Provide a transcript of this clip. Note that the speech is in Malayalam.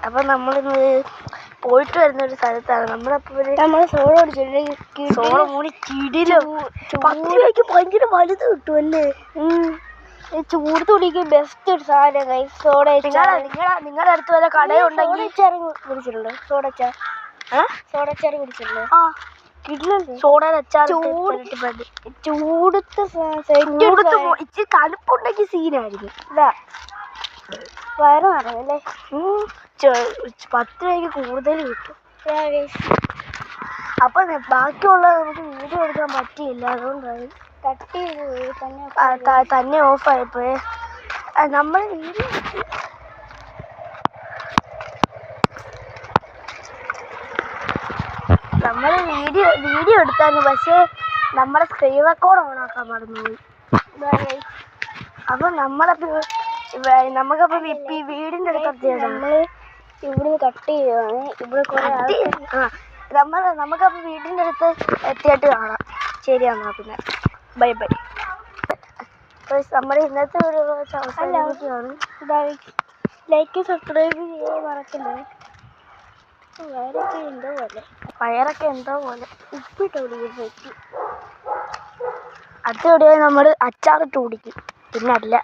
അപ്പൊ നമ്മളിന്ന് പോയിട്ട് വരുന്ന ഒരു സ്ഥലത്താണ്. നമ്മള് സോള മൂടി കിടിലും 10 രൂപയ്ക്ക് ഭയങ്കര വലുത് കിട്ടുമല്ലേ. ചൂട് തുണിക്ക് ബെസ്റ്റ് ഒരു സാധനം സോഡ. നിങ്ങളുടെ അടുത്ത് വല്ല കടയുണ്ടെങ്കിൽ കുടിച്ചിട്ടുണ്ടോ? സോഡച്ചാറ് കുടിച്ചിട്ടുണ്ടോ? ഇച്ചിരി തണുപ്പുണ്ടെങ്കിൽ സീനായിരിക്കും. വയറ് നിറയല്ലേ. 10 രൂപയ്ക്ക് കൂടുതൽ കിട്ടും. അപ്പൊ ബാക്കിയുള്ളത് നമുക്ക് വീഡിയോ എടുക്കാൻ പറ്റിയില്ല. അതുകൊണ്ടാണ് കട്ട് ചെയ്ത് തന്നെ ഓഫായിപ്പോയെ. നമ്മൾ വീഡിയോ എടുത്തായിരുന്നു. പക്ഷേ നമ്മുടെ സ്ക്രീൻ റെക്കോർഡ് ഓണാക്കാൻ മറന്നുപോയി. അപ്പൊ നമുക്കപ്പോൾ വീടിൻ്റെ അടുത്ത് നമ്മള് ഇവിടുന്ന് കട്ട് ചെയ്യുവാണ്. ഇവിടെ നമുക്കപ്പോൾ വീടിൻ്റെ അടുത്ത് എത്തിയിട്ട് കാണാം. ശരിയാണോ? പിന്നെ ബൈ ബൈ. നമ്മുടെ ഇന്നത്തെ ഒരു അവസാനിക്കുകയാണ്. ലൈക്ക് സബ്സ്ക്രൈബ് ചെയ്യാൻ മറക്കണ്ടേ. വയറൊക്കെ എന്തോ പോലെ ഉപ്പിട്ട് കുടിക്കും. അടുത്ത വീഡിയോയിൽ നമ്മൾ അച്ചാറിട്ട് കുടിക്കും. പിന്നെ അല്ല.